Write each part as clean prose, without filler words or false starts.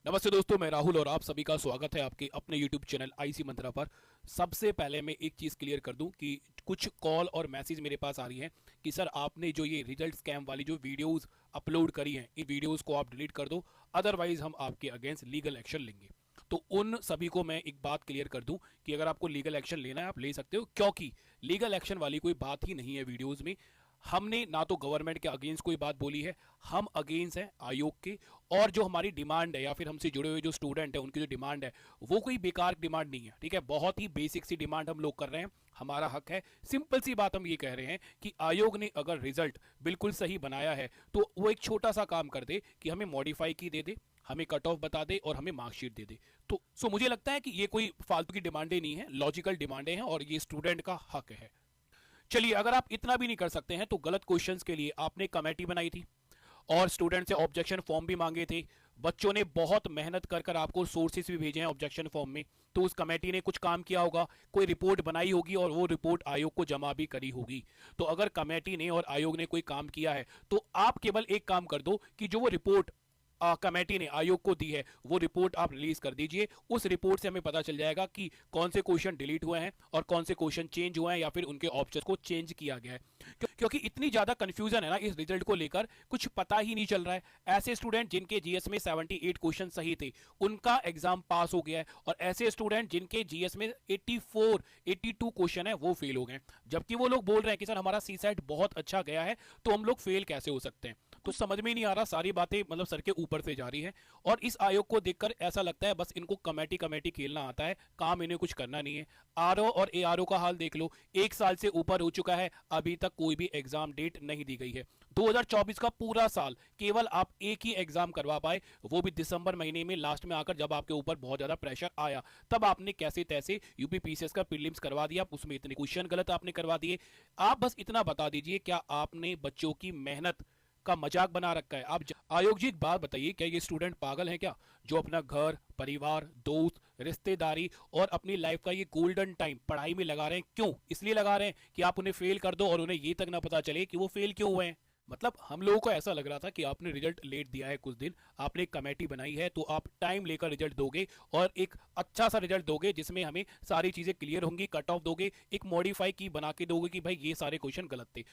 नमस्ते दोस्तों, मैं राहुल और आप सभी का स्वागत है आपके अपने YouTube चैनल आईसी मंत्रा पर। सबसे पहले मैं एक चीज़ क्लियर कर दूं कि कुछ कॉल और मैसेज मेरे पास आ रही हैं कि सर आपने जो ये रिजल्ट स्कैम वाली जो वीडियोस अपलोड करी हैं, इन वीडियोस को आप डिलीट कर दो, अदरवाइज हम आपके अगेंस्ट लीगल एक्शन लेंगे। तो उन सभी को मैं एक बात क्लियर कर दूं कि अगर आपको लीगल एक्शन लेना है आप ले सकते हो, क्योंकि लीगल एक्शन वाली कोई बात ही नहीं है वीडियोज़ में। हमने ना तो गवर्नमेंट के अगेंस्ट कोई बात बोली है, हम अगेंस्ट हैं आयोग के। और जो हमारी डिमांड है या फिर हमसे जुड़े हुए जो स्टूडेंट है उनकी जो डिमांड है वो कोई बेकार डिमांड नहीं है, ठीक है। बहुत ही बेसिक सी डिमांड हम लोग कर रहे हैं, हमारा हक है। सिंपल सी बात हम ये कह रहे हैं कि आयोग ने अगर रिजल्ट बिल्कुल सही बनाया है तो वो एक छोटा सा काम कर दे कि हमें मॉडिफाई की दे दे, हमें कट ऑफ बता दे और हमें मार्कशीट दे दे। तो मुझे लगता है कि ये कोई फालतू की डिमांडें नहीं है, लॉजिकल डिमांडें हैं और ये स्टूडेंट का हक है। चलिए, अगर आप इतना भी नहीं कर सकते हैं तो गलत क्वेश्चंस के लिए आपने कमेटी बनाई थी और स्टूडेंट से ऑब्जेक्शन फॉर्म भी मांगे थे। बच्चों ने बहुत मेहनत कर कर आपको सोर्सेस भी भेजे हैं ऑब्जेक्शन फॉर्म में। तो उस कमेटी ने कुछ काम किया होगा, कोई रिपोर्ट बनाई होगी और वो रिपोर्ट आयोग को जमा भी करी होगी। तो अगर कमेटी ने और आयोग ने कोई काम किया है तो आप केवल एक काम कर दो कि जो वो रिपोर्ट कमेटी ने आयोग को दी है वो रिपोर्ट आप रिलीज कर दीजिए। उस रिपोर्ट से हमें पता चल जाएगा कि कौन से क्वेश्चन डिलीट हुए हैं और कौन से क्वेश्चन चेंज हुए हैं या फिर उनके ऑप्शंस को चेंज किया गया है। क्योंकि इतनी ज्यादा कंफ्यूजन है ना इस रिजल्ट को लेकर, कुछ पता ही नहीं चल रहा है। ऐसे स्टूडेंट जिनके जीएस में 78 क्वेश्चन सही थे उनका एग्जाम पास हो गया है, और ऐसे स्टूडेंट जिनके जीएस में 84 82 क्वेश्चन है वो फेल हो गए। जबकि वो लोग बोल रहे हैं कि सर हमारा सी सेट बहुत अच्छा गया है, तो हम लोग फेल कैसे हो सकते हैं। तो समझ में नहीं आ रहा, सारी बातें मतलब सर के ऊपर से जा रही हैं। और इस आयोग को देखकर ऐसा लगता है बस इनको कमेटी कमेटी खेलना आता है, काम इन्हें कुछ करना नहीं है। आरओ और एआरओ का हाल देख लो, 1 साल से ऊपर हो चुका है, अभी तक कोई भी एग्जाम डेट नहीं दी गई है। 2024 का पूरा साल केवल आप एक ही एग्जाम करवा पाए, वो भी दिसंबर महीने में लास्ट में आकर, जब आपके ऊपर बहुत ज्यादा प्रेशर आया तब आपने कैसे तैसे यूपी पीसीएस का प्रीलिम्स करवा दिया, उसमें इतने क्वेश्चन गलत आपने करवा दिए। आप बस इतना बता दीजिए, क्या आपने बच्चों की मेहनत का मजाक बना रखा है? आयोग जी एक बात बताइए, क्या ये स्टूडेंट पागल हैं क्या, जो अपना घर परिवार दोस्त रिश्तेदारी और अपनी लाइफ का ये गोल्डन टाइम पढ़ाई में लगा रहे हैं? क्यों? इसलिए लगा रहे हैं कि आप उन्हें फेल कर दो और उन्हें ये तक ना पता चले कि वो फेल क्यों हुए हैं। मतलब हम लोगों को ऐसा लग रहा था कि आपने रिजल्ट लेट दिया है, कुछ दिन आपने एक कमेटी बनाई है तो आप टाइम लेकर रिजल्ट दोगे और एक अच्छा सा रिजल्ट दोगे जिसमें हमें सारी चीजें क्लियर होंगी, कट ऑफ दोगे, एक मॉडिफाई की बना के दोगे कि भाई ये सारे क्वेश्चन गलत थे।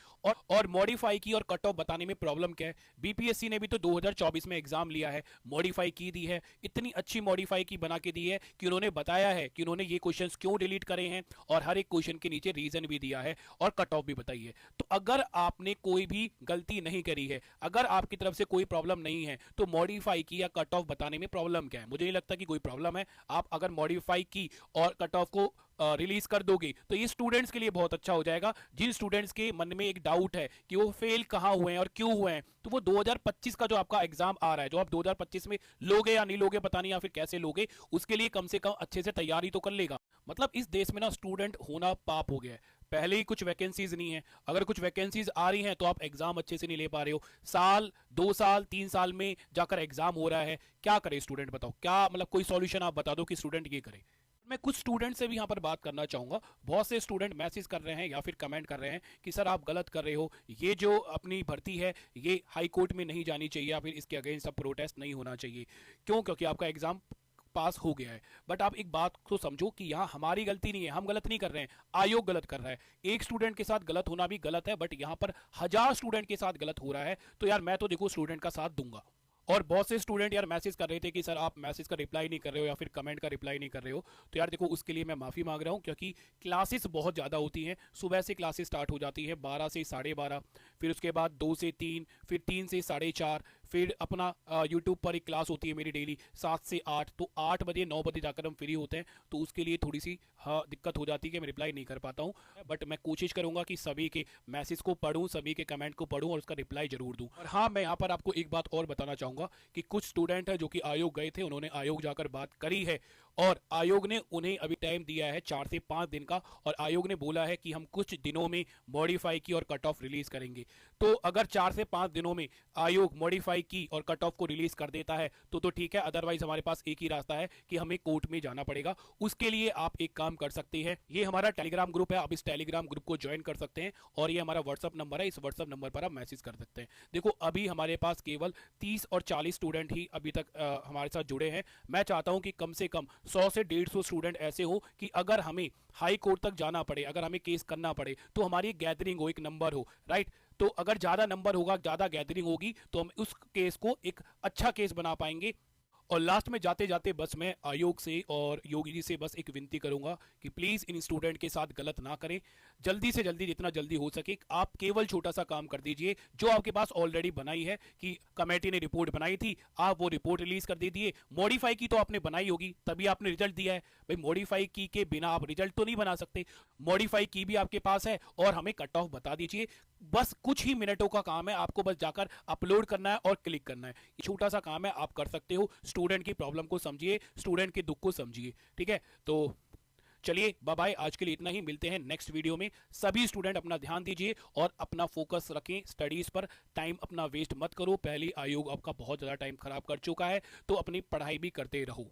और मॉडिफाई की और कट ऑफ बताने में प्रॉब्लम क्या है? बीपीएससी ने भी तो 2024 में एग्जाम लिया है, मॉडिफाई की दी है, इतनी अच्छी मॉडिफाई की बना के दी है कि उन्होंने बताया है कि उन्होंने ये क्वेश्चन क्यों डिलीट करे हैं और हर एक क्वेश्चन के नीचे रीजन भी दिया है और कट ऑफ भी बताई है। तो अगर आपने कोई भी गलती नहीं करी है, अगर आपकी तरफ से कोई प्रॉब्लम नहीं है, तो मॉडिफाई की या कट ऑफ बताने में प्रॉब्लम क्या है? मुझे नहीं लगता कि कोई प्रॉब्लम है। आप अगर मॉडिफाई की और कट ऑफ को रिलीज कर दोगे तो ये स्टूडेंट्स के लिए बहुत अच्छा हो जाएगा। जिन स्टूडेंट्स के मन में एक डाउट है कि वो फेल कहां हुए हैं और क्यों हुए हैं, तो वो 2025 का जो आपका एग्जाम आ रहा है, जो आप 2025 में लोगे या नहीं लोगे पता नहीं, या फिर कैसे लोगे, उसके लिए कम से कम अच्छे से तैयारी तो कर लेगा। मतलब इस देश में ना स्टूडेंट होना पाप हो गया है। पहले ही कुछ वैकेंसीज नहीं है, अगर कुछ वैकेंसीज आ रही हैं तो आप एग्जाम अच्छे से नहीं ले पा रहे हो। साल 2 साल 3 साल में जाकर एग्जाम हो रहा है, क्या करे स्टूडेंट? बताओ क्या मतलब, कोई सॉल्यूशन आप बता दो कि स्टूडेंट ये करे। मैं कुछ स्टूडेंट से भी यहाँ पर बात करना चाहूंगा। बहुत से स्टूडेंट मैसेज कर रहे हैं या फिर कमेंट कर रहे हैं कि सर आप गलत कर रहे हो, ये जो अपनी भर्ती है ये हाई कोर्ट में नहीं जानी चाहिए या फिर इसके अगेंस्ट सब प्रोटेस्ट नहीं होना चाहिए। क्यों? क्योंकि आपका एग्जाम पास हो गया है। बट आप एक बात को समझो कि यहाँ हमारी गलती नहीं है, हम गलत नहीं कर रहे हैं, आयोग गलत कर रहा है। एक स्टूडेंट के साथ गलत होना भी गलत है, बट यहाँ पर 1000 स्टूडेंट के साथ गलत हो रहा है, तो यार मैं तो देखो स्टूडेंट का साथ दूंगा। और बहुत से स्टूडेंट यार मैसेज कर रहे थे कि सर आप मैसेज का रिप्लाई नहीं कर रहे हो या फिर कमेंट का रिप्लाई नहीं कर रहे हो, तो यार देखो उसके लिए मैं माफ़ी मांग रहा हूँ, क्योंकि क्लासेस बहुत ज़्यादा होती हैं। सुबह से क्लासेस स्टार्ट हो जाती है 12 से 12:30, फिर उसके बाद 2 से 3, फिर 3 से 4:30, फिर अपना यूट्यूब पर एक क्लास होती है मेरी डेली 7 से 8, तो 8 बजे 9 बजे जाकर हम फ्री होते हैं। तो उसके लिए थोड़ी सी हाँ दिक्कत हो जाती है कि मैं रिप्लाई नहीं कर पाता हूँ, बट मैं कोशिश करूँगा कि सभी के मैसेज को पढूं, सभी के कमेंट को पढूं और उसका रिप्लाई जरूर दूं। और हाँ, मैं यहाँ पर आपको एक बात और बताना चाहूँगा कि कुछ स्टूडेंट है जो कि आयोग गए थे, उन्होंने आयोग जाकर बात करी है और आयोग ने उन्हें अभी टाइम दिया है 4 से 5 दिन का, और आयोग ने बोला है कि हम कुछ दिनों में मॉडिफाई की और कट ऑफ रिलीज करेंगे। तो अगर 4 से 5 दिनों में आयोग मॉडिफाई की और कट ऑफ को रिलीज कर देता है तो ठीक है, अदरवाइज हमारे पास एक ही रास्ता है कि हमें कोर्ट में जाना पड़ेगा। उसके लिए आप एक काम कर सकते हैं, ये हमारा टेलीग्राम ग्रुप है, आप इस टेलीग्राम ग्रुप को ज्वाइन कर सकते हैं, और ये हमारा व्हाट्सअप नंबर है, इस व्हाट्सअप नंबर पर आप मैसेज कर सकते हैं। देखो अभी हमारे पास केवल 30 और 40 स्टूडेंट ही अभी तक हमारे साथ जुड़े हैं। मैं चाहता हूं कि कम से कम 100 से 150 स्टूडेंट ऐसे हो कि अगर हमें हाई कोर्ट तक जाना पड़े, अगर हमें केस करना पड़े, तो हमारी गैदरिंग हो, एक नंबर हो, राइट। तो अगर ज्यादा नंबर होगा, ज्यादा गैदरिंग होगी, तो हम उस केस को एक अच्छा केस बना पाएंगे। और लास्ट में जाते जाते बस मैं आयोग से और योगी जी से बस एक विनती करूंगा कि प्लीज इन स्टूडेंट के साथ गलत ना करें। जल्दी से जल्दी, जितना जल्दी हो सके, आप केवल छोटा सा काम कर दीजिए जो आपके पास ऑलरेडी बनाई है, कि कमेटी ने रिपोर्ट बनाई थी, आप वो रिपोर्ट रिलीज कर दीजिए। मॉडिफाई की तो आपने बनाई होगी, तभी आपने रिजल्ट दिया है। भाई मॉडिफाई की के बिना आप रिजल्ट तो नहीं बना सकते, मॉडिफाई की भी आपके पास है, और हमें कट ऑफ बता दीजिए। बस कुछ ही मिनटों का काम है, आपको बस जाकर अपलोड करना है और क्लिक करना है। ये छोटा सा काम है, आप कर सकते हो। स्टूडेंट की प्रॉब्लम को समझिए, स्टूडेंट के दुख को समझिए, ठीक है। तो चलिए बाय बाय, आज के लिए इतना ही, मिलते हैं नेक्स्ट वीडियो में। सभी स्टूडेंट अपना ध्यान दीजिए और अपना फोकस रखें स्टडीज पर, टाइम अपना वेस्ट मत करो। पहले आयोग आपका बहुत ज़्यादा टाइम खराब कर चुका है, तो अपनी पढ़ाई भी करते रहो।